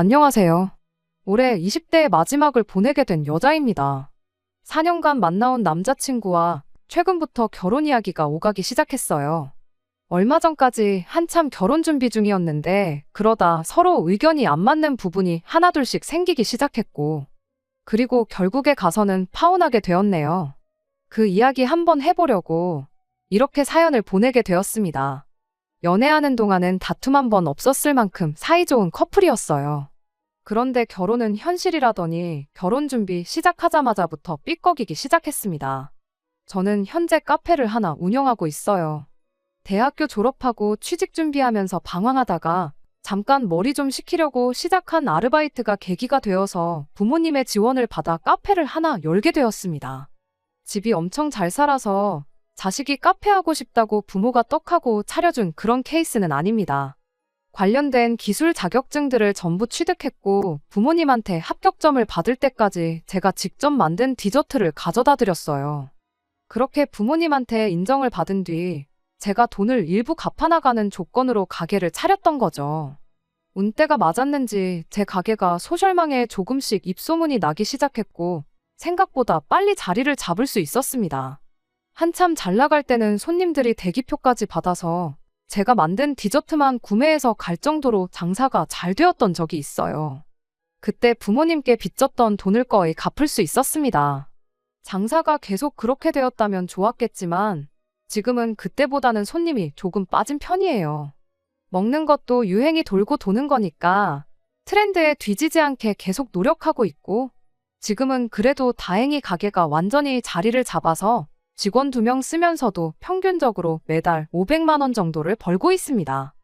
안녕하세요. 올해 20대의 마지막을 보내게 된 여자입니다. 4년간 만나온 남자친구와 최근부터 결혼 이야기가 오가기 시작했어요. 얼마 전까지 한참 결혼 준비 중이었는데 그러다 서로 의견이 안 맞는 부분이 하나둘씩 생기기 시작했고 그리고 결국에 가서는 파혼하게 되었네요. 그 이야기 한번 해보려고 이렇게 사연을 보내게 되었습니다. 연애하는 동안은 다툼 한 번 없었을 만큼 사이좋은 커플이었어요. 그런데 결혼은 현실이라더니 결혼 준비 시작하자마자부터 삐걱이기 시작했습니다. 저는 현재 카페를 하나 운영하고 있어요. 대학교 졸업하고 취직 준비하면서 방황하다가 잠깐 머리 좀 식히려고 시작한 아르바이트가 계기가 되어서 부모님의 지원을 받아 카페를 하나 열게 되었습니다. 집이 엄청 잘 살아서 자식이 카페 하고 싶다고 부모가 떡하고 차려준 그런 케이스는 아닙니다. 관련된 기술 자격증들을 전부 취득했고 부모님한테 합격점을 받을 때까지 제가 직접 만든 디저트를 가져다 드렸어요. 그렇게 부모님한테 인정을 받은 뒤 제가 돈을 일부 갚아나가는 조건으로 가게를 차렸던 거죠. 운때가 맞았는지 제 가게가 소셜망에 조금씩 입소문이 나기 시작했고 생각보다 빨리 자리를 잡을 수 있었습니다. 한참 잘 나갈 때는 손님들이 대기표까지 받아서 제가 만든 디저트만 구매해서 갈 정도로 장사가 잘 되었던 적이 있어요. 그때 부모님께 빚졌던 돈을 거의 갚을 수 있었습니다. 장사가 계속 그렇게 되었다면 좋았겠지만 지금은 그때보다는 손님이 조금 빠진 편이에요. 먹는 것도 유행이 돌고 도는 거니까 트렌드에 뒤지지 않게 계속 노력하고 있고 지금은 그래도 다행히 가게가 완전히 자리를 잡아서 직원 2명 쓰면서도 평균적으로 매달 500만 원 정도를 벌고 있습니다.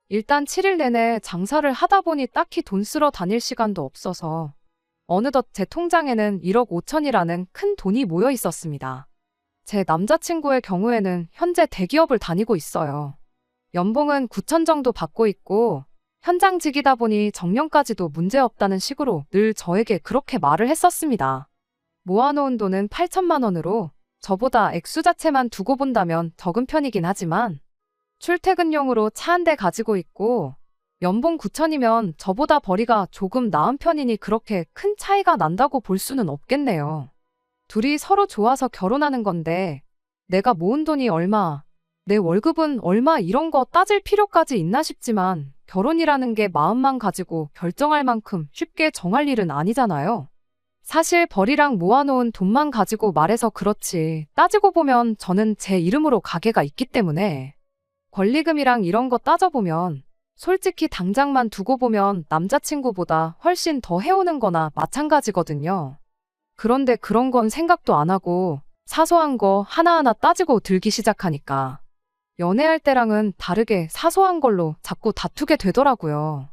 일단 7일 내내 장사를 하다 보니 딱히 돈 쓰러 다닐 시간도 없어서 어느덧 제 통장에는 1억 5천이라는 큰 돈이 모여 있었습니다. 제 남자친구의 경우에는 현재 대기업을 다니고 있어요. 연봉은 9천 정도 받고 있고 현장직이다 보니 정년까지도 문제없다는 식으로 늘 저에게 그렇게 말을 했었습니다. 모아놓은 돈은 8천만 원으로 저보다 액수 자체만 두고 본다면 적은 편이긴 하지만 출퇴근용으로 차 한 대 가지고 있고 연봉 9천이면 저보다 벌이가 조금 나은 편이니 그렇게 큰 차이가 난다고 볼 수는 없겠네요. 둘이 서로 좋아서 결혼하는 건데 내가 모은 돈이 얼마, 내 월급은 얼마 이런 거 따질 필요까지 있나 싶지만 결혼이라는 게 마음만 가지고 결정할 만큼 쉽게 정할 일은 아니잖아요. 사실 벌이랑 모아놓은 돈만 가지고 말해서 그렇지 따지고 보면 저는 제 이름으로 가게가 있기 때문에 권리금이랑 이런 거 따져보면 솔직히 당장만 두고 보면 남자친구보다 훨씬 더 해오는 거나 마찬가지거든요. 그런데 그런 건 생각도 안 하고 사소한 거 하나하나 따지고 들기 시작하니까 연애할 때랑은 다르게 사소한 걸로 자꾸 다투게 되더라고요.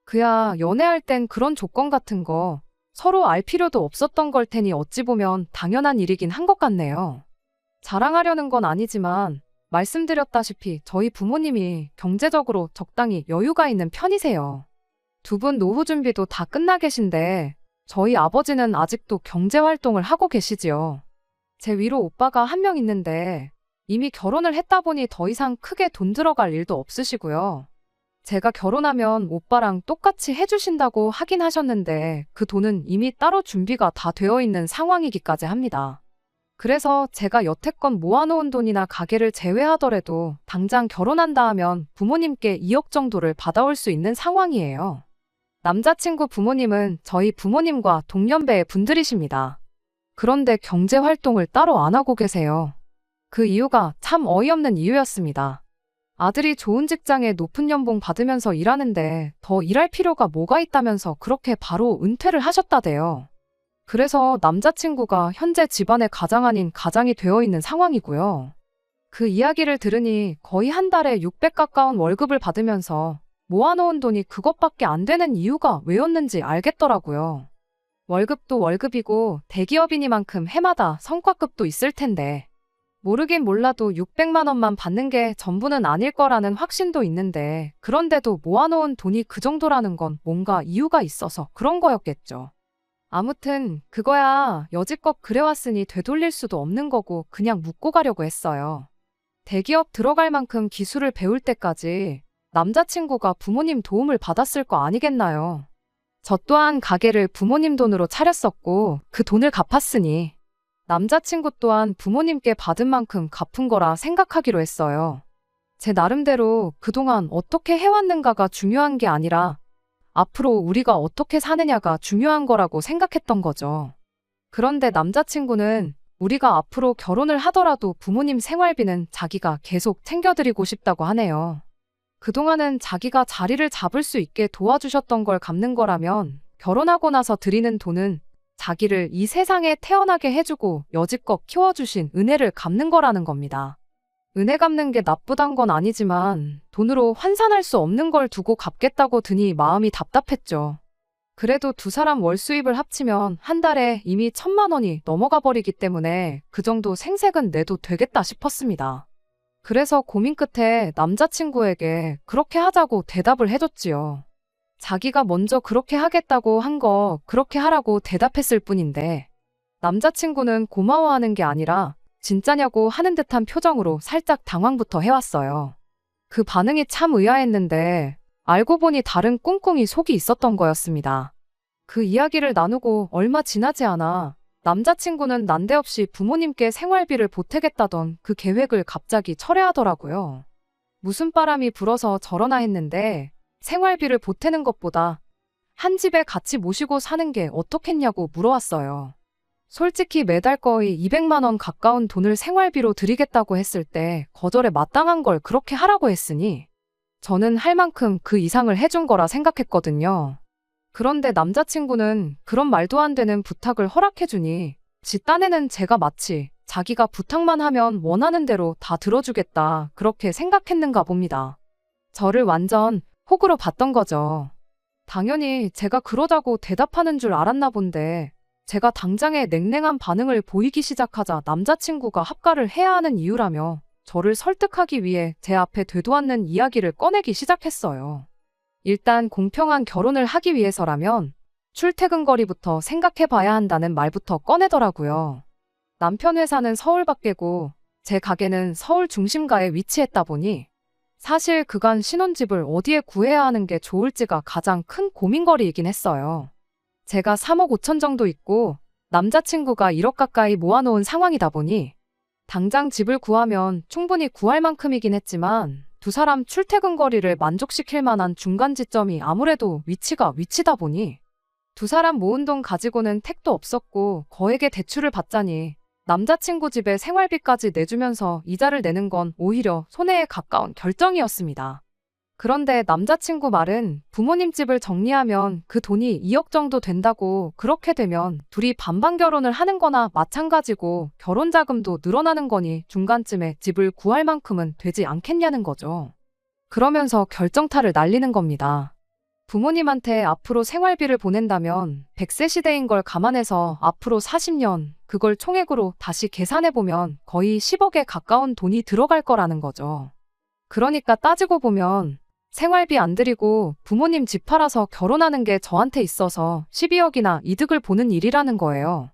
그야 연애할 땐 그런 조건 같은 거 서로 알 필요도 없었던 걸 테니 어찌 보면 당연한 일이긴 한 것 같네요. 자랑하려는 건 아니지만 말씀드렸다시피 저희 부모님이 경제적으로 적당히 여유가 있는 편이세요. 두 분 노후 준비도 다 끝나 계신데 저희 아버지는 아직도 경제활동을 하고 계시지요. 제 위로 오빠가 한 명 있는데 이미 결혼을 했다 보니 더 이상 크게 돈 들어갈 일도 없으시고요. 제가 결혼하면 오빠랑 똑같이 해주신다고 하긴 하셨는데 그 돈은 이미 따로 준비가 다 되어 있는 상황이기까지 합니다. 그래서 제가 여태껏 모아놓은 돈이나 가게를 제외하더라도 당장 결혼한다 하면 부모님께 2억 정도를 받아올 수 있는 상황이에요. 남자친구 부모님은 저희 부모님과 동년배의 분들이십니다. 그런데 경제활동을 따로 안 하고 계세요. 그 이유가 참 어이없는 이유였습니다. 아들이 좋은 직장에 높은 연봉 받으면서 일하는데 더 일할 필요가 뭐가 있다면서 그렇게 바로 은퇴를 하셨다대요. 그래서 남자친구가 현재 집안의 가장 아닌 가장이 되어 있는 상황이고요. 그 이야기를 들으니 거의 한 달에 600 가까운 월급을 받으면서 모아놓은 돈이 그것밖에 안 되는 이유가 왜였는지 알겠더라고요. 월급도 월급이고 대기업이니만큼 해마다 성과급도 있을 텐데 모르긴 몰라도 600만 원만 받는 게 전부는 아닐 거라는 확신도 있는데 그런데도 모아놓은 돈이 그 정도라는 건 뭔가 이유가 있어서 그런 거였겠죠. 아무튼 그거야 여지껏 그래왔으니 되돌릴 수도 없는 거고 그냥 묻고 가려고 했어요. 대기업 들어갈 만큼 기술을 배울 때까지 남자친구가 부모님 도움을 받았을 거 아니겠나요? 저 또한 가게를 부모님 돈으로 차렸었고 그 돈을 갚았으니 남자친구 또한 부모님께 받은 만큼 갚은 거라 생각하기로 했어요. 제 나름대로 그동안 어떻게 해왔는가가 중요한 게 아니라 앞으로 우리가 어떻게 사느냐가 중요한 거라고 생각했던 거죠. 그런데 남자친구는 우리가 앞으로 결혼을 하더라도 부모님 생활비는 자기가 계속 챙겨드리고 싶다고 하네요. 그동안은 자기가 자리를 잡을 수 있게 도와주셨던 걸 갚는 거라면 결혼하고 나서 드리는 돈은 자기를 이 세상에 태어나게 해주고 여지껏 키워주신 은혜를 갚는 거라는 겁니다. 은혜 갚는 게 나쁘단 건 아니지만 돈으로 환산할 수 없는 걸 두고 갚겠다고 드니 마음이 답답했죠. 그래도 두 사람 월 수입을 합치면 한 달에 이미 1,000만 원이 넘어가 버리기 때문에 그 정도 생색은 내도 되겠다 싶었습니다. 그래서 고민 끝에 남자친구에게 그렇게 하자고 대답을 해줬지요. 자기가 먼저 그렇게 하겠다고 한 거 그렇게 하라고 대답했을 뿐인데 남자친구는 고마워하는 게 아니라 진짜냐고 하는 듯한 표정으로 살짝 당황부터 해왔어요. 그 반응이 참 의아했는데 알고 보니 다른 꿍꿍이 속이 있었던 거였습니다. 그 이야기를 나누고 얼마 지나지 않아 남자친구는 난데없이 부모님께 생활비를 보태겠다던 그 계획을 갑자기 철회하더라고요. 무슨 바람이 불어서 저러나 했는데 생활비를 보태는 것보다 한 집에 같이 모시고 사는 게 어떻겠냐고 물어왔어요. 솔직히 매달 거의 200만 원 가까운 돈을 생활비로 드리겠다고 했을 때 거절에 마땅한 걸 그렇게 하라고 했으니 저는 할 만큼 그 이상을 해준 거라 생각했거든요. 그런데 남자친구는 그런 말도 안 되는 부탁을 허락해주니 지 딴에는 제가 마치 자기가 부탁만 하면 원하는 대로 다 들어주겠다 그렇게 생각했는가 봅니다. 저를 완전 호구로 봤던 거죠. 당연히 제가 그러자고 대답하는 줄 알았나 본데 제가 당장에 냉랭한 반응을 보이기 시작하자 남자친구가 합가를 해야 하는 이유라며 저를 설득하기 위해 제 앞에 되도 않는 이야기를 꺼내기 시작했어요. 일단 공평한 결혼을 하기 위해서라면 출퇴근 거리부터 생각해 봐야 한다는 말부터 꺼내더라고요. 남편 회사는 서울 밖이고 제 가게는 서울 중심가에 위치했다 보니 사실 그간 신혼집을 어디에 구해야 하는 게 좋을지가 가장 큰 고민거리이긴 했어요. 제가 3억 5천 정도 있고 남자친구가 1억 가까이 모아놓은 상황이다 보니 당장 집을 구하면 충분히 구할 만큼이긴 했지만 두 사람 출퇴근 거리를 만족시킬 만한 중간 지점이 아무래도 위치다 보니 두 사람 모은 돈 가지고는 택도 없었고 거액의 대출을 받자니 남자친구 집에 생활비까지 내주면서 이자를 내는 건 오히려 손해에 가까운 결정이었습니다. 그런데 남자친구 말은 부모님 집을 정리하면 그 돈이 2억 정도 된다고 그렇게 되면 둘이 반반 결혼을 하는 거나 마찬가지고 결혼 자금도 늘어나는 거니 중간쯤에 집을 구할 만큼은 되지 않겠냐는 거죠. 그러면서 결정타를 날리는 겁니다. 부모님한테 앞으로 생활비를 보낸다면 100세 시대인 걸 감안해서 앞으로 40년 그걸 총액으로 다시 계산해보면 거의 10억에 가까운 돈이 들어갈 거라는 거죠. 그러니까 따지고 보면 생활비 안 드리고 부모님 집 팔아서 결혼하는 게 저한테 있어서 12억이나 이득을 보는 일이라는 거예요.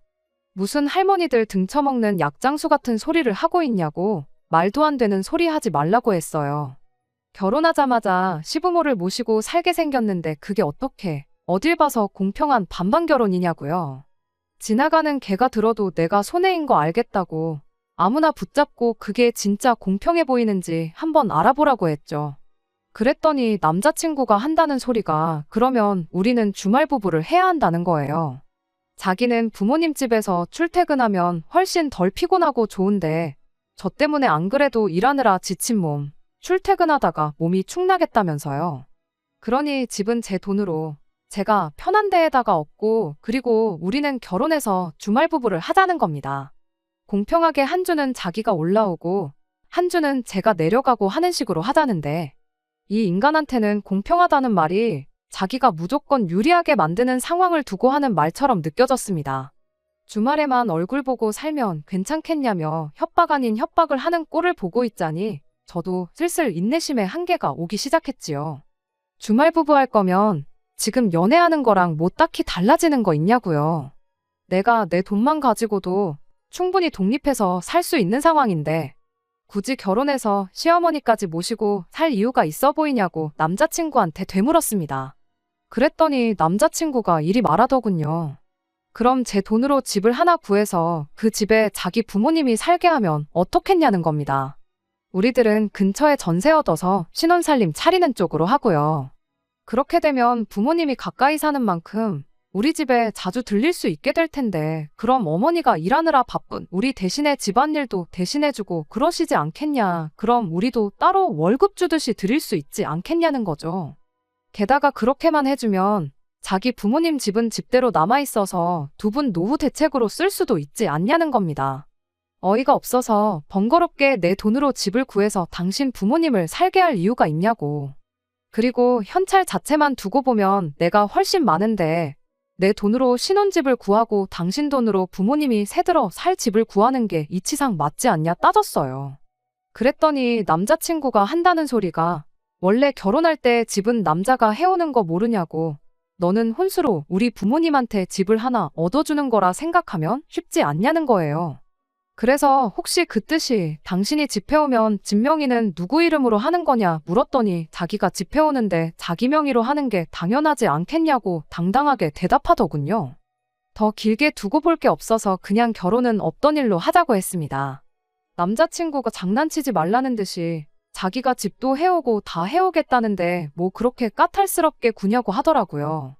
무슨 할머니들 등쳐먹는 약장수 같은 소리를 하고 있냐고 말도 안 되는 소리 하지 말라고 했어요. 결혼하자마자 시부모를 모시고 살게 생겼는데 그게 어떻게 어딜 봐서 공평한 반반 결혼이냐고요. 지나가는 개가 들어도 내가 손해인 거 알겠다고 아무나 붙잡고 그게 진짜 공평해 보이는지 한번 알아보라고 했죠. 그랬더니 남자친구가 한다는 소리가 그러면 우리는 주말 부부를 해야 한다는 거예요. 자기는 부모님 집에서 출퇴근하면 훨씬 덜 피곤하고 좋은데 저 때문에 안 그래도 일하느라 지친 몸 출퇴근하다가 몸이 축나겠다면서요. 그러니 집은 제 돈으로 제가 편한 데에다가 얻고 그리고 우리는 결혼해서 주말 부부를 하자는 겁니다. 공평하게 한 주는 자기가 올라오고 한 주는 제가 내려가고 하는 식으로 하자는데 이 인간한테는 공평하다는 말이 자기가 무조건 유리하게 만드는 상황을 두고 하는 말처럼 느껴졌습니다. 주말에만 얼굴 보고 살면 괜찮겠냐며 협박 아닌 협박을 하는 꼴을 보고 있자니 저도 슬슬 인내심의 한계가 오기 시작했지요. 주말 부부 할 거면 지금 연애하는 거랑 뭐 딱히 달라지는 거 있냐고요. 내가 내 돈만 가지고도 충분히 독립해서 살 수 있는 상황인데 굳이 결혼해서 시어머니까지 모시고 살 이유가 있어 보이냐고 남자친구한테 되물었습니다. 그랬더니 남자친구가 이리 말하더군요. 그럼 제 돈으로 집을 하나 구해서 그 집에 자기 부모님이 살게 하면 어떻겠냐는 겁니다. 우리들은 근처에 전세 얻어서 신혼살림 차리는 쪽으로 하고요. 그렇게 되면 부모님이 가까이 사는 만큼 우리 집에 자주 들릴 수 있게 될 텐데, 그럼 어머니가 일하느라 바쁜 우리 대신에 집안일도 대신해주고 그러시지 않겠냐. 그럼 우리도 따로 월급 주듯이 드릴 수 있지 않겠냐는 거죠. 게다가 그렇게만 해주면 자기 부모님 집은 집대로 남아있어서 두 분 노후 대책으로 쓸 수도 있지 않냐는 겁니다. 어이가 없어서 번거롭게 내 돈으로 집을 구해서 당신 부모님을 살게 할 이유가 있냐고. 그리고 현찰 자체만 두고 보면 내가 훨씬 많은데 내 돈으로 신혼집을 구하고 당신 돈으로 부모님이 새들어 살 집을 구하는 게 이치상 맞지 않냐 따졌어요. 그랬더니 남자친구가 한다는 소리가, 원래 결혼할 때 집은 남자가 해오는 거 모르냐고. 너는 혼수로 우리 부모님한테 집을 하나 얻어주는 거라 생각하면 쉽지 않냐는 거예요. 그래서 혹시 그 뜻이 당신이 집 해오면 집 명의는 누구 이름으로 하는 거냐 물었더니 자기가 집 해오는데 자기 명의로 하는 게 당연하지 않겠냐고 당당하게 대답하더군요. 더 길게 두고 볼 게 없어서 그냥 결혼은 없던 일로 하자고 했습니다. 남자친구가 장난치지 말라는 듯이 자기가 집도 해오고 다 해오겠다는데 뭐 그렇게 까탈스럽게 구냐고 하더라고요.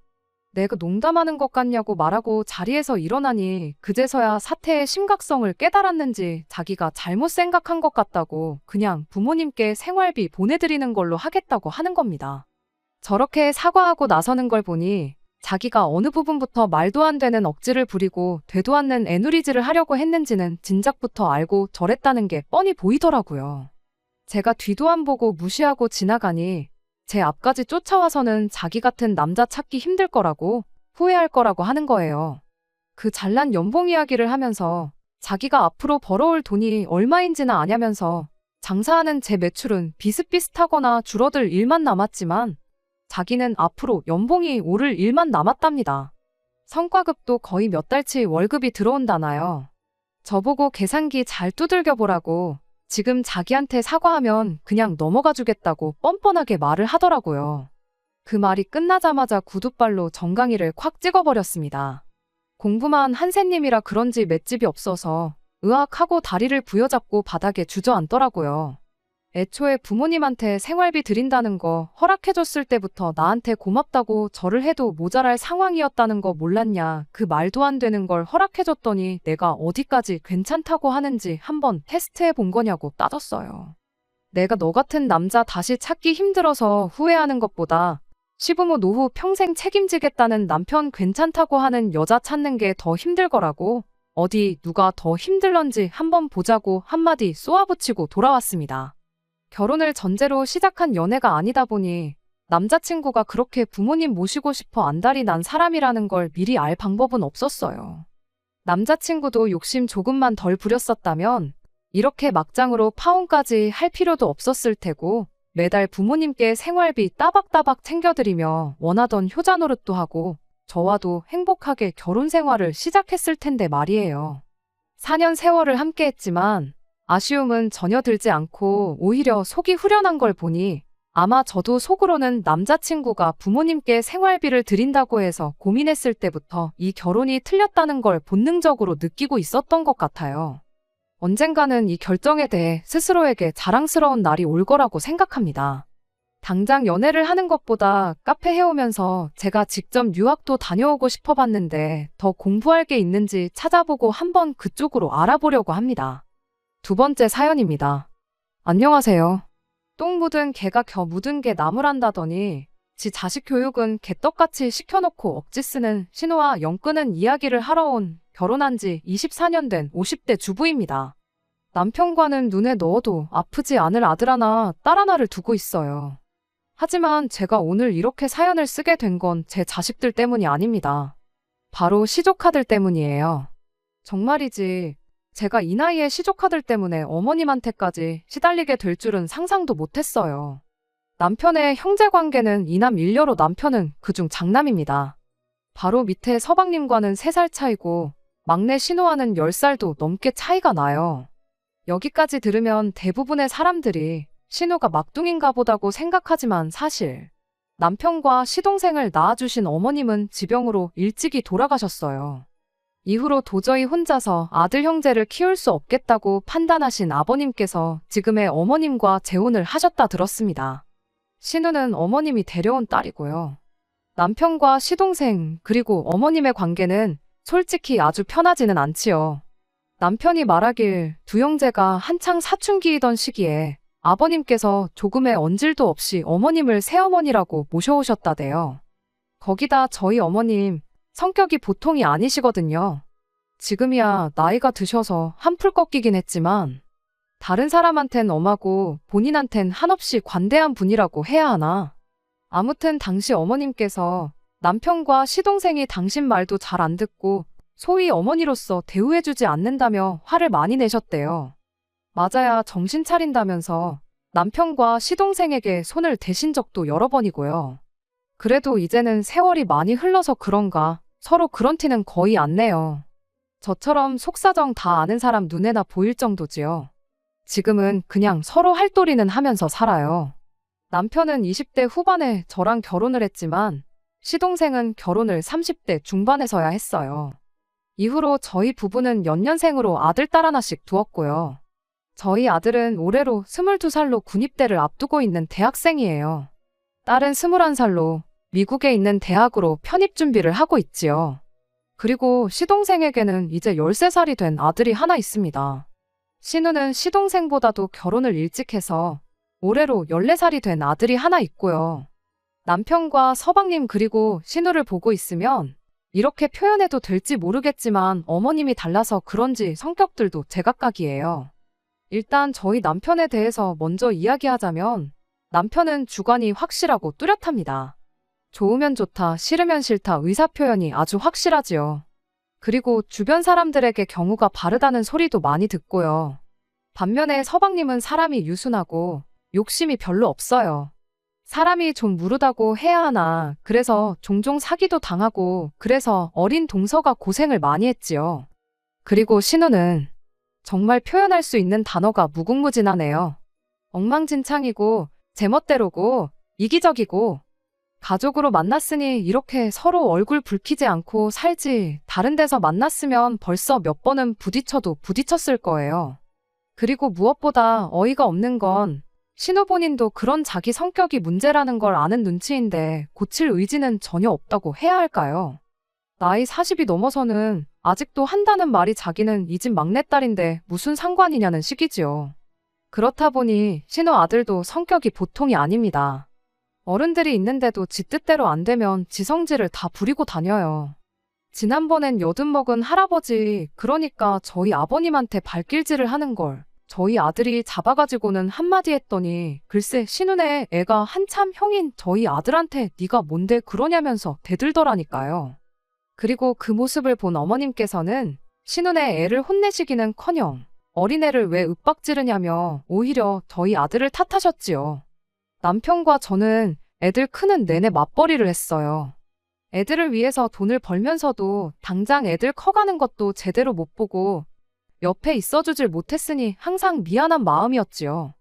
내가 농담하는 것 같냐고 말하고 자리에서 일어나니 그제서야 사태의 심각성을 깨달았는지 자기가 잘못 생각한 것 같다고 그냥 부모님께 생활비 보내드리는 걸로 하겠다고 하는 겁니다. 저렇게 사과하고 나서는 걸 보니 자기가 어느 부분부터 말도 안 되는 억지를 부리고 되도 않는 애누리질을 하려고 했는지는 진작부터 알고 저랬다는 게 뻔히 보이더라고요. 제가 뒤도 안 보고 무시하고 지나가니 제 앞까지 쫓아와서는 자기 같은 남자 찾기 힘들 거라고, 후회할 거라고 하는 거예요. 그 잘난 연봉 이야기를 하면서 자기가 앞으로 벌어올 돈이 얼마인지나 아냐면서 장사하는 제 매출은 비슷비슷하거나 줄어들 일만 남았지만 자기는 앞으로 연봉이 오를 일만 남았답니다. 성과급도 거의 몇 달치 월급이 들어온다나요. 저보고 계산기 잘 두들겨 보라고 지금 자기한테 사과하면 그냥 넘어가 주겠다고 뻔뻔하게 말을 하더라고요. 그 말이 끝나자마자 구둣발로 정강이를 콱 찍어버렸습니다. 공부만 한 새님이라 그런지 맷집이 없어서 으악하고 다리를 부여잡고 바닥에 주저앉더라고요. 애초에 부모님한테 생활비 드린다는 거 허락해줬을 때부터 나한테 고맙다고 절을 해도 모자랄 상황이었다는 거 몰랐냐. 그 말도 안 되는 걸 허락해줬더니 내가 어디까지 괜찮다고 하는지 한번 테스트해 본 거냐고 따졌어요. 내가 너 같은 남자 다시 찾기 힘들어서 후회하는 것보다 시부모 노후 평생 책임지겠다는 남편 괜찮다고 하는 여자 찾는 게 더 힘들 거라고, 어디 누가 더 힘들런지 한번 보자고 한마디 쏘아붙이고 돌아왔습니다. 결혼을 전제로 시작한 연애가 아니다 보니 남자친구가 그렇게 부모님 모시고 싶어 안달이 난 사람이라는 걸 미리 알 방법은 없었어요. 남자친구도 욕심 조금만 덜 부렸었다면 이렇게 막장으로 파혼까지 할 필요도 없었을 테고 매달 부모님께 생활비 따박따박 챙겨드리며 원하던 효자 노릇도 하고 저와도 행복하게 결혼 생활을 시작했을 텐데 말이에요. 4년 세월을 함께했지만 아쉬움은 전혀 들지 않고 오히려 속이 후련한 걸 보니 아마 저도 속으로는 남자친구가 부모님께 생활비를 드린다고 해서 고민했을 때부터 이 결혼이 틀렸다는 걸 본능적으로 느끼고 있었던 것 같아요. 언젠가는 이 결정에 대해 스스로에게 자랑스러운 날이 올 거라고 생각합니다. 당장 연애를 하는 것보다 카페 해오면서 제가 직접 유학도 다녀오고 싶어 봤는데 더 공부할 게 있는지 찾아보고 한번 그쪽으로 알아보려고 합니다. 두 번째 사연입니다. 안녕하세요. 똥 묻은 개가 겨 묻은 개 나무란다더니 지 자식 교육은 개떡같이 시켜놓고 억지 쓰는 신호와 영 끄는 이야기를 하러 온 결혼한 지 24년 된 50대 주부입니다. 남편과는 눈에 넣어도 아프지 않을 아들 하나, 딸 하나를 두고 있어요. 하지만 제가 오늘 이렇게 사연을 쓰게 된 건 제 자식들 때문이 아닙니다. 바로 시조카들 때문이에요. 정말이지. 제가 이 나이에 시조카들 때문에 어머님한테까지 시달리게 될 줄은 상상도 못했어요. 남편의 형제관계는 이남 일녀로 남편은 그중 장남입니다. 바로 밑에 서방님과는 3살 차이고 막내 신호와는 10살도 넘게 차이가 나요. 여기까지 들으면 대부분의 사람들이 신호가 막둥인가 보다고 생각하지만 사실 남편과 시동생을 낳아주신 어머님은 지병으로 일찍이 돌아가셨어요. 이후로 도저히 혼자서 아들 형제를 키울 수 없겠다고 판단하신 아버님께서 지금의 어머님과 재혼을 하셨다 들었습니다. 신우는 어머님이 데려온 딸이고요. 남편과 시동생 그리고 어머님의 관계는 솔직히 아주 편하지는 않지요. 남편이 말하길 두 형제가 한창 사춘기이던 시기에 아버님께서 조금의 언질도 없이 어머님을 새어머니라고 모셔오셨다대요. 거기다 저희 어머님 성격이 보통이 아니시거든요. 지금이야 나이가 드셔서 한풀 꺾이긴 했지만 다른 사람한텐 엄하고 본인한텐 한없이 관대한 분이라고 해야 하나. 아무튼 당시 어머님께서 남편과 시동생이 당신 말도 잘 안 듣고 소위 어머니로서 대우해주지 않는다며 화를 많이 내셨대요. 맞아야 정신 차린다면서 남편과 시동생에게 손을 대신 적도 여러 번이고요. 그래도 이제는 세월이 많이 흘러서 그런가 서로 그런 티는 거의 안 내요. 저처럼 속사정 다 아는 사람 눈에나 보일 정도지요. 지금은 그냥 서로 할도리는 하면서 살아요. 남편은 20대 후반에 저랑 결혼을 했지만 시동생은 결혼을 30대 중반에서야 했어요. 이후로 저희 부부는 연년생으로 아들, 딸 하나씩 두었고요. 저희 아들은 올해로 22살로 군입대를 앞두고 있는 대학생이에요. 딸은 21살로 미국에 있는 대학으로 편입 준비를 하고 있지요. 그리고 시동생에게는 이제 13살이 된 아들이 하나 있습니다. 신우는 시동생보다도 결혼을 일찍 해서 올해로 14살이 된 아들이 하나 있고요. 남편과 서방님 그리고 신우를 보고 있으면 이렇게 표현해도 될지 모르겠지만 어머님이 달라서 그런지 성격들도 제각각이에요. 일단 저희 남편에 대해서 먼저 이야기하자면 남편은 주관이 확실하고 뚜렷합니다. 좋으면 좋다, 싫으면 싫다 의사표현이 아주 확실하지요. 그리고 주변 사람들에게 경우가 바르다는 소리도 많이 듣고요. 반면에 서방님은 사람이 유순하고 욕심이 별로 없어요. 사람이 좀 무르다고 해야 하나 그래서 종종 사기도 당하고 그래서 어린 동서가 고생을 많이 했지요. 그리고 신우는 정말 표현할 수 있는 단어가 무궁무진하네요. 엉망진창이고 제멋대로고 이기적이고 가족으로 만났으니 이렇게 서로 얼굴 붉히지 않고 살지 다른 데서 만났으면 벌써 몇 번은 부딪혀도 부딪혔을 거예요. 그리고 무엇보다 어이가 없는 건 신우 본인도 그런 자기 성격이 문제라는 걸 아는 눈치인데 고칠 의지는 전혀 없다고 해야 할까요? 나이 40이 넘어서는 아직도 한다는 말이 자기는 이 집 막내딸인데 무슨 상관이냐는 식이지요. 그렇다 보니 신우 아들도 성격이 보통이 아닙니다. 어른들이 있는데도 지 뜻대로 안 되면 지 성질을 다 부리고 다녀요. 지난번엔 여든 먹은 할아버지 그러니까 저희 아버님한테 발길질을 하는 걸 저희 아들이 잡아가지고는 한마디 했더니 글쎄 신우네 애가 한참 형인 저희 아들한테 네가 뭔데 그러냐면서 대들더라니까요. 그리고 그 모습을 본 어머님께서는 신우네 애를 혼내시기는커녕 어린애를 왜 윽박지르냐며 오히려 저희 아들을 탓하셨지요. 남편과 저는 애들 크는 내내 맞벌이를 했어요. 애들을 위해서 돈을 벌면서도 당장 애들 커가는 것도 제대로 못 보고 옆에 있어주질 못했으니 항상 미안한 마음이었지요.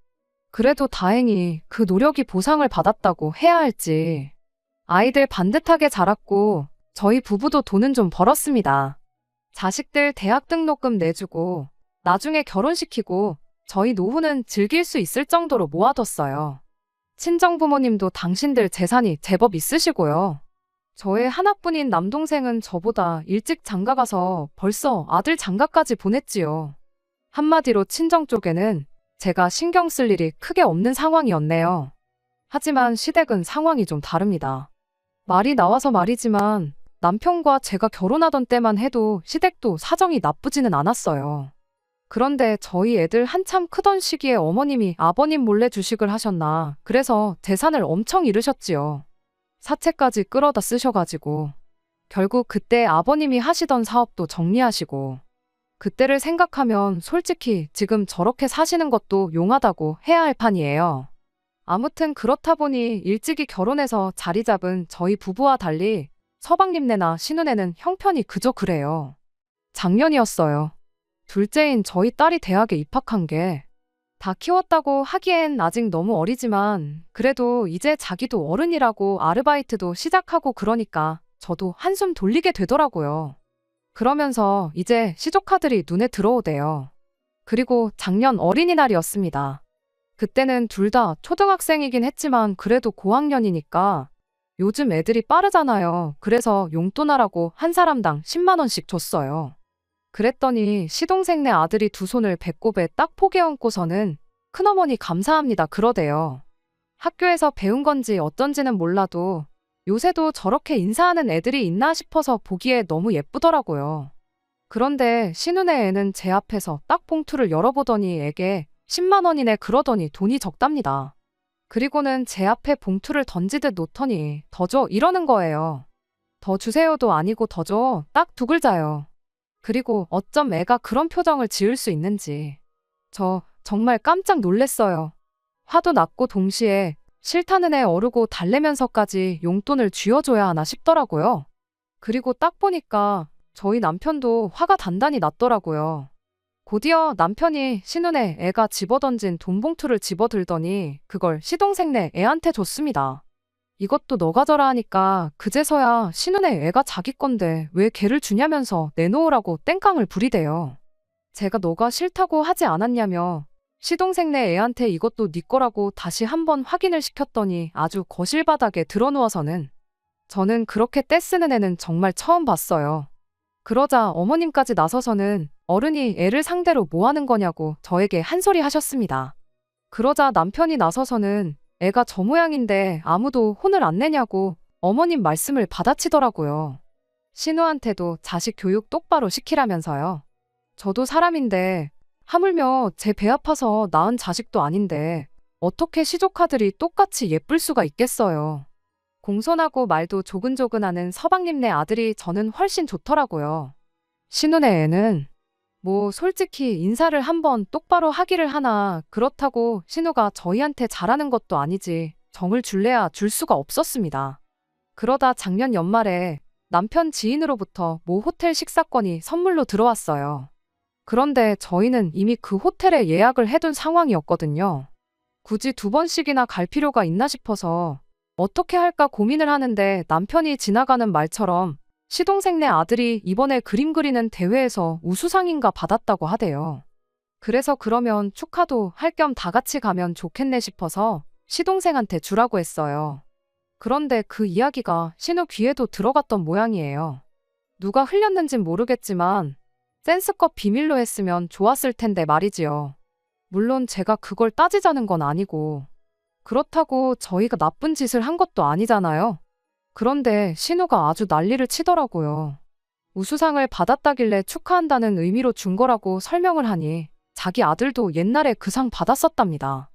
그래도 다행히 그 노력이 보상을 받았다고 해야 할지. 아이들 반듯하게 자랐고 저희 부부도 돈은 좀 벌었습니다. 자식들 대학 등록금 내주고 나중에 결혼시키고 저희 노후는 즐길 수 있을 정도로 모아뒀어요. 친정부모님도 당신들 재산이 제법 있으시고요. 저의 하나뿐인 남동생은 저보다 일찍 장가가서 벌써 아들 장가까지 보냈지요. 한마디로 친정 쪽에는 제가 신경 쓸 일이 크게 없는 상황이었네요. 하지만 시댁은 상황이 좀 다릅니다. 말이 나와서 말이지만 남편과 제가 결혼하던 때만 해도 시댁도 사정이 나쁘지는 않았어요. 그런데 저희 애들 한참 크던 시기에 어머님이 아버님 몰래 주식을 하셨나 그래서 재산을 엄청 잃으셨지요. 사채까지 끌어다 쓰셔가지고 결국 그때 아버님이 하시던 사업도 정리하시고 그때를 생각하면 솔직히 지금 저렇게 사시는 것도 용하다고 해야 할 판이에요. 아무튼 그렇다 보니 일찍이 결혼해서 자리 잡은 저희 부부와 달리 서방님네나 신우네는 형편이 그저 그래요. 작년이었어요. 둘째인 저희 딸이 대학에 입학한 게 다 키웠다고 하기엔 아직 너무 어리지만 그래도 이제 자기도 어른이라고 아르바이트도 시작하고 그러니까 저도 한숨 돌리게 되더라고요. 그러면서 이제 시조카들이 눈에 들어오대요. 그리고 작년 어린이날이었습니다. 그때는 둘 다 초등학생이긴 했지만 그래도 고학년이니까 요즘 애들이 빠르잖아요. 그래서 용돈하라고 한 사람당 10만 원씩 줬어요. 그랬더니 시동생네 아들이 두 손을 배꼽에 딱 포개 얹고서는 큰어머니 감사합니다 그러대요. 학교에서 배운 건지 어쩐지는 몰라도 요새도 저렇게 인사하는 애들이 있나 싶어서 보기에 너무 예쁘더라고요. 그런데 신우네 애는 제 앞에서 딱 봉투를 열어보더니 애게 10만 원이네 그러더니 돈이 적답니다. 그리고는 제 앞에 봉투를 던지듯 놓더니 더 줘 이러는 거예요. 더 주세요도 아니고 더 줘 딱 두 글자요. 그리고 어쩜 애가 그런 표정을 지을 수 있는지. 저 정말 깜짝 놀랬어요. 화도 났고 동시에 싫다는 애 어르고 달래면서까지 용돈을 쥐어줘야 하나 싶더라고요. 그리고 딱 보니까 저희 남편도 화가 단단히 났더라고요. 곧이어 남편이 신우네 애가 집어던진 돈 봉투를 집어들더니 그걸 시동생네 애한테 줬습니다. 이것도 너 가져라 하니까 그제서야 신우네 애가 자기 건데 왜 걔를 주냐면서 내놓으라고 땡깡을 부리대요. 제가 너가 싫다고 하지 않았냐며 시동생네 애한테 이것도 네 거라고 다시 한번 확인을 시켰더니 아주 거실 바닥에 드러누워서는 저는 그렇게 떼쓰는 애는 정말 처음 봤어요. 그러자 어머님까지 나서서는 어른이 애를 상대로 뭐 하는 거냐고 저에게 한 소리 하셨습니다. 그러자 남편이 나서서는 애가 저 모양인데 아무도 혼을 안 내냐고 어머님 말씀을 받아치더라고요. 신우한테도 자식 교육 똑바로 시키라면서요. 저도 사람인데 하물며 제 배 아파서 낳은 자식도 아닌데 어떻게 시조카들이 똑같이 예쁠 수가 있겠어요. 공손하고 말도 조근조근하는 서방님네 아들이 저는 훨씬 좋더라고요. 신우네 애는 뭐 솔직히 인사를 한번 똑바로 하기를 하나 그렇다고 신우가 저희한테 잘하는 것도 아니지 정을 줄래야 줄 수가 없었습니다. 그러다 작년 연말에 남편 지인으로부터 모 호텔 식사권이 선물로 들어왔어요. 그런데 저희는 이미 그 호텔에 예약을 해둔 상황이었거든요. 굳이 두 번씩이나 갈 필요가 있나 싶어서 어떻게 할까 고민을 하는데 남편이 지나가는 말처럼 시동생네 아들이 이번에 그림 그리는 대회에서 우수상인가 받았다고 하대요. 그래서 그러면 축하도 할 겸 다 같이 가면 좋겠네 싶어서 시동생한테 주라고 했어요. 그런데 그 이야기가 신우 귀에도 들어갔던 모양이에요. 누가 흘렸는진 모르겠지만 센스껏 비밀로 했으면 좋았을 텐데 말이지요. 물론 제가 그걸 따지자는 건 아니고 그렇다고 저희가 나쁜 짓을 한 것도 아니잖아요. 그런데 신우가 아주 난리를 치더라고요. 우수상을 받았다길래 축하한다는 의미로 준 거라고 설명을 하니 자기 아들도 옛날에 그 상 받았었답니다.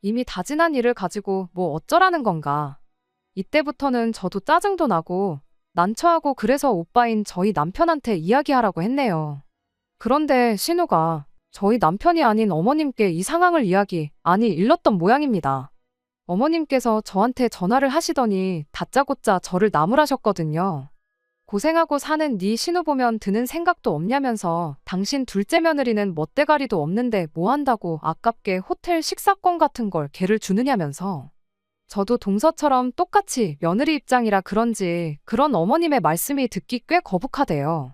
이미 다 지난 일을 가지고 뭐 어쩌라는 건가. 이때부터는 저도 짜증도 나고 난처하고 그래서 오빠인 저희 남편한테 이야기하라고 했네요. 그런데 신우가 저희 남편이 아닌 어머님께 이 상황을 일렀던 모양입니다. 어머님께서 저한테 전화를 하시더니 다짜고짜 저를 나무라셨거든요. 고생하고 사는 네 신우 보면 드는 생각도 없냐면서 당신 둘째 며느리는 멋대가리도 없는데 뭐 한다고 아깝게 호텔 식사권 같은 걸 걔를 주느냐면서. 저도 동서처럼 똑같이 며느리 입장이라 그런지 그런 어머님의 말씀이 듣기 꽤 거북하대요.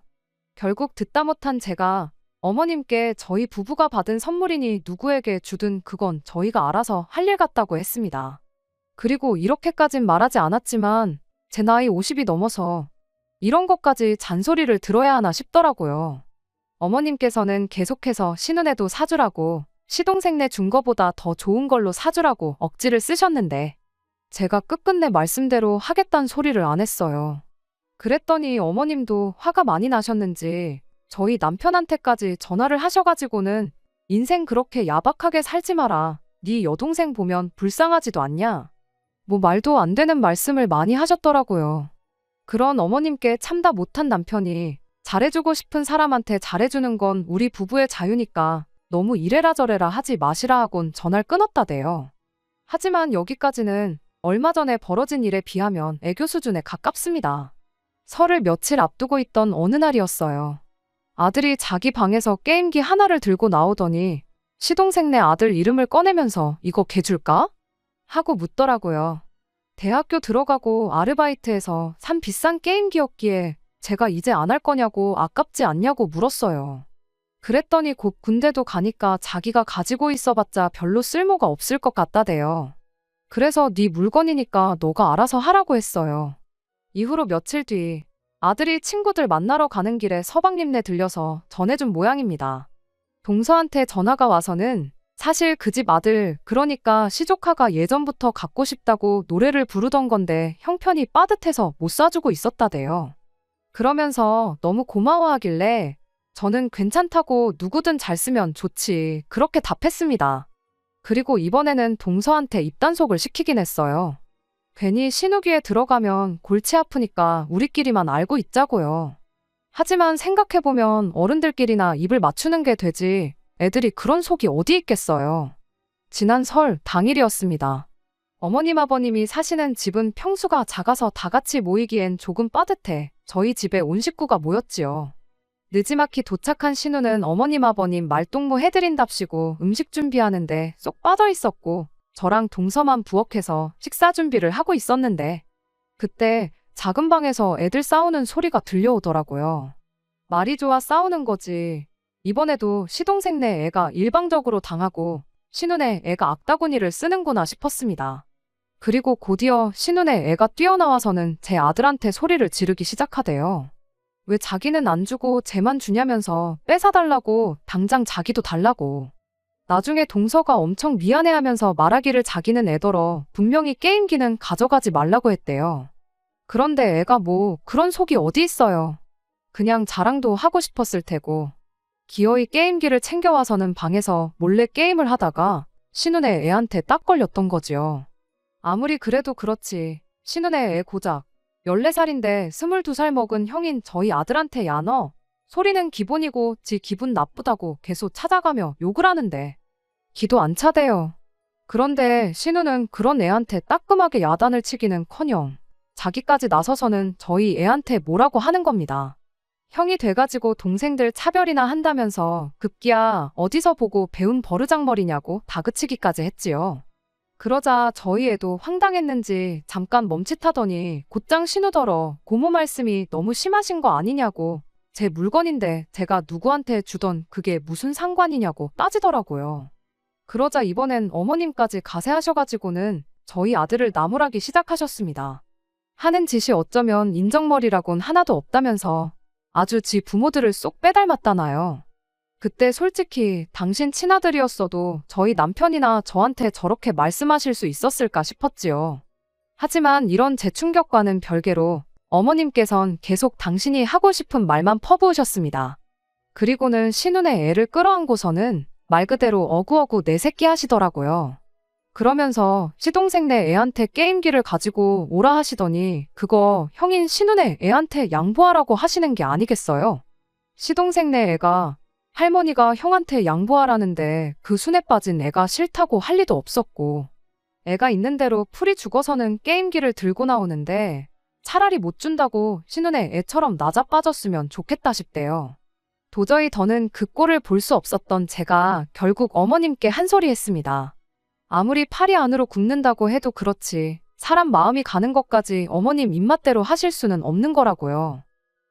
결국 듣다 못한 제가 어머님께 저희 부부가 받은 선물이니 누구에게 주든 그건 저희가 알아서 할 일 같다고 했습니다. 그리고 이렇게까진 말하지 않았지만 제 나이 50이 넘어서 이런 것까지 잔소리를 들어야 하나 싶더라고요. 어머님께서는 계속해서 신우네도 사주라고 시동생네 준 거보다 더 좋은 걸로 사주라고 억지를 쓰셨는데 제가 끝끝내 말씀대로 하겠다는 소리를 안 했어요. 그랬더니 어머님도 화가 많이 나셨는지 저희 남편한테까지 전화를 하셔가지고는 인생 그렇게 야박하게 살지 마라. 네 여동생 보면 불쌍하지도 않냐? 뭐 말도 안 되는 말씀을 많이 하셨더라고요. 그런 어머님께 참다 못한 남편이 잘해주고 싶은 사람한테 잘해주는 건 우리 부부의 자유니까 너무 이래라 저래라 하지 마시라 하곤 전화를 끊었다대요. 하지만 여기까지는 얼마 전에 벌어진 일에 비하면 애교 수준에 가깝습니다. 설을 며칠 앞두고 있던 어느 날이었어요. 아들이 자기 방에서 게임기 하나를 들고 나오더니 시동생네 아들 이름을 꺼내면서 이거 걔 줄까? 하고 묻더라고요. 대학교 들어가고 아르바이트해서 산 비싼 게임기였기에 제가 이제 안 할 거냐고 아깝지 않냐고 물었어요. 그랬더니 곧 군대도 가니까 자기가 가지고 있어봤자 별로 쓸모가 없을 것 같다대요. 그래서 네 물건이니까 너가 알아서 하라고 했어요. 이후로 며칠 뒤 아들이 친구들 만나러 가는 길에 서방님네 들려서 전해준 모양입니다. 동서한테 전화가 와서는 사실 그 집 아들, 그러니까 시조카가 예전부터 갖고 싶다고 노래를 부르던 건데 형편이 빠듯해서 못 사주고 있었다대요. 그러면서 너무 고마워하길래 저는 괜찮다고 누구든 잘 쓰면 좋지 그렇게 답했습니다. 그리고 이번에는 동서한테 입단속을 시키긴 했어요. 괜히 신우기에 들어가면 골치 아프니까 우리끼리만 알고 있자고요. 하지만 생각해보면 어른들끼리나 입을 맞추는 게 되지 애들이 그런 속이 어디 있겠어요. 지난 설 당일이었습니다. 어머님 아버님이 사시는 집은 평수가 작아서 다 같이 모이기엔 조금 빠듯해 저희 집에 온 식구가 모였지요. 느지막이 도착한 신우는 어머님 아버님 말동무 해드린답시고 음식 준비하는데 쏙 빠져 있었고 저랑 동서만 부엌에서 식사 준비를 하고 있었는데 그때 작은 방에서 애들 싸우는 소리가 들려오더라고요. 말이 좋아 싸우는 거지. 이번에도 시동생네 애가 일방적으로 당하고 신우네 애가 악다구니를 쓰는구나 싶었습니다. 그리고 곧이어 신우네 애가 뛰어나와서는 제 아들한테 소리를 지르기 시작하대요. 왜 자기는 안 주고 쟤만 주냐면서 뺏어달라고 당장 자기도 달라고. 나중에 동서가 엄청 미안해하면서 말하기를 자기는 애더러 분명히 게임기는 가져가지 말라고 했대요. 그런데 애가 뭐 그런 속이 어디 있어요. 그냥 자랑도 하고 싶었을 테고. 기어이 게임기를 챙겨와서는 방에서 몰래 게임을 하다가 신우네 애한테 딱 걸렸던 거지요. 아무리 그래도 그렇지. 신우네 애 고작 14살인데 22살 먹은 형인 저희 아들한테 야 너 소리는 기본이고 지 기분 나쁘다고 계속 찾아가며 욕을 하는데 기도 안 차대요. 그런데 신우는 그런 애한테 따끔하게 야단을 치기는커녕 자기까지 나서서는 저희 애한테 뭐라고 하는 겁니다. 형이 돼가지고 동생들 차별이나 한다면서 급기야 어디서 보고 배운 버르장머리냐고 다그치기까지 했지요. 그러자 저희 애도 황당했는지 잠깐 멈칫하더니 곧장 신우더러 고모 말씀이 너무 심하신 거 아니냐고 제 물건인데 제가 누구한테 주던 그게 무슨 상관이냐고 따지더라고요. 그러자 이번엔 어머님까지 가세하셔가지고는 저희 아들을 나무라기 시작하셨습니다. 하는 짓이 어쩌면 인정머리라곤 하나도 없다면서 아주 지 부모들을 쏙 빼닮았다나요. 그때 솔직히 당신 친아들이었어도 저희 남편이나 저한테 저렇게 말씀하실 수 있었을까 싶었지요. 하지만 이런 재충격과는 별개로 어머님께선 계속 당신이 하고 싶은 말만 퍼부으셨습니다. 그리고는 신우네 애를 끌어안고서는 말 그대로 어구어구 내 새끼 하시더라고요. 그러면서 시동생네 애한테 게임기를 가지고 오라 하시더니 그거 형인 신우네 애한테 양보하라고 하시는 게 아니겠어요? 시동생네 애가 할머니가 형한테 양보하라는데 그 순에 빠진 애가 싫다고 할 리도 없었고 애가 있는 대로 풀이 죽어서는 게임기를 들고 나오는데 차라리 못 준다고 신우네 애처럼 낮아빠졌으면 좋겠다 싶대요. 도저히 더는 그 꼴을 볼 수 없었던 제가 결국 어머님께 한 소리 했습니다. 아무리 팔이 안으로 굽는다고 해도 그렇지 사람 마음이 가는 것까지 어머님 입맛대로 하실 수는 없는 거라고요.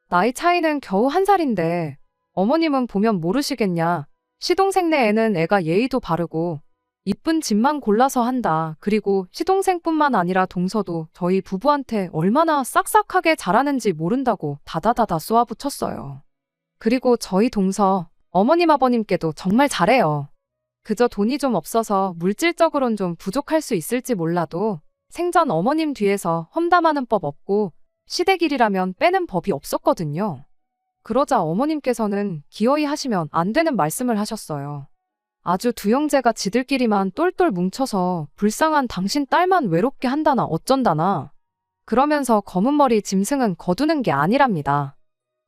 나이 차이는 겨우 1살인데 어머님은 보면 모르시겠냐. 시동생네 애는 애가 예의도 바르고 이쁜 집만 골라서 한다. 그리고 시동생뿐만 아니라 동서도 저희 부부한테 얼마나 싹싹하게 잘하는지 모른다고 다다다다 쏘아붙였어요. 그리고 저희 동서 어머님 아버님께도 정말 잘해요. 그저 돈이 좀 없어서 물질적으론 좀 부족할 수 있을지 몰라도 생전 어머님 뒤에서 험담하는 법 없고 시댁일이라면 빼는 법이 없었거든요. 그러자 어머님께서는 기어이 하시면 안 되는 말씀을 하셨어요. 아주 두 형제가 지들끼리만 똘똘 뭉쳐서 불쌍한 당신 딸만 외롭게 한다나 어쩐다나. 그러면서 검은머리 짐승은 거두는 게 아니랍니다.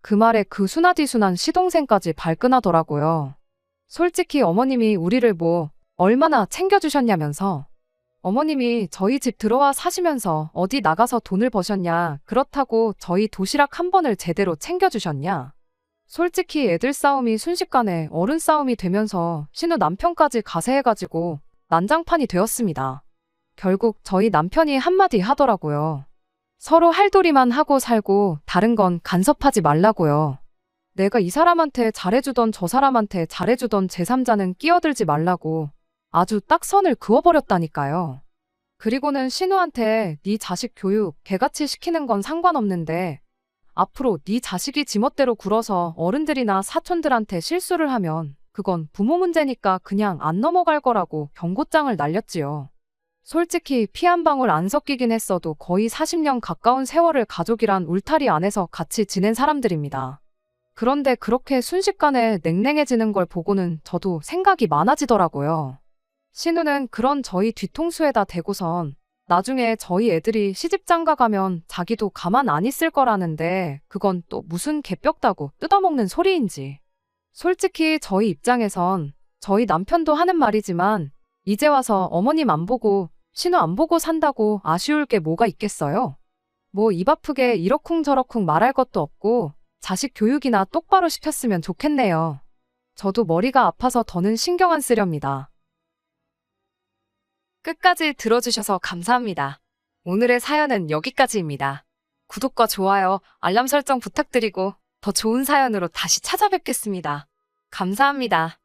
그 말에 그 순하디순한 시동생까지 발끈하더라고요. 솔직히 어머님이 우리를 뭐 얼마나 챙겨주셨냐면서. 어머님이 저희 집 들어와 사시면서 어디 나가서 돈을 버셨냐. 그렇다고 저희 도시락 한 번을 제대로 챙겨주셨냐. 솔직히 애들 싸움이 순식간에 어른 싸움이 되면서 신우 남편까지 가세해가지고 난장판이 되었습니다. 결국 저희 남편이 한마디 하더라고요. 서로 할도리만 하고 살고 다른 건 간섭하지 말라고요. 내가 이 사람한테 잘해주던 저 사람한테 잘해주던 제3자는 끼어들지 말라고 아주 딱 선을 그어버렸다니까요. 그리고는 신우한테 네 자식 교육 개같이 시키는 건 상관없는데 앞으로 네 자식이 지멋대로 굴어서 어른들이나 사촌들한테 실수를 하면 그건 부모 문제니까 그냥 안 넘어갈 거라고 경고장을 날렸지요. 솔직히 피 한 방울 안 섞이긴 했어도 거의 40년 가까운 세월을 가족이란 울타리 안에서 같이 지낸 사람들입니다. 그런데 그렇게 순식간에 냉랭해지는 걸 보고는 저도 생각이 많아지더라고요. 신우는 그런 저희 뒤통수에다 대고선 나중에 저희 애들이 시집장가 가면 자기도 가만 안 있을 거라는데 그건 또 무슨 개뼈다고 뜯어먹는 소리인지. 솔직히 저희 입장에선 저희 남편도 하는 말이지만 이제 와서 어머님 안 보고 신우 안 보고 산다고 아쉬울 게 뭐가 있겠어요? 뭐 입 아프게 이러쿵저러쿵 말할 것도 없고 자식 교육이나 똑바로 시켰으면 좋겠네요. 저도 머리가 아파서 더는 신경 안 쓰렵니다. 끝까지 들어주셔서 감사합니다. 오늘의 사연은 여기까지입니다. 구독과 좋아요, 알람 설정 부탁드리고 더 좋은 사연으로 다시 찾아뵙겠습니다. 감사합니다.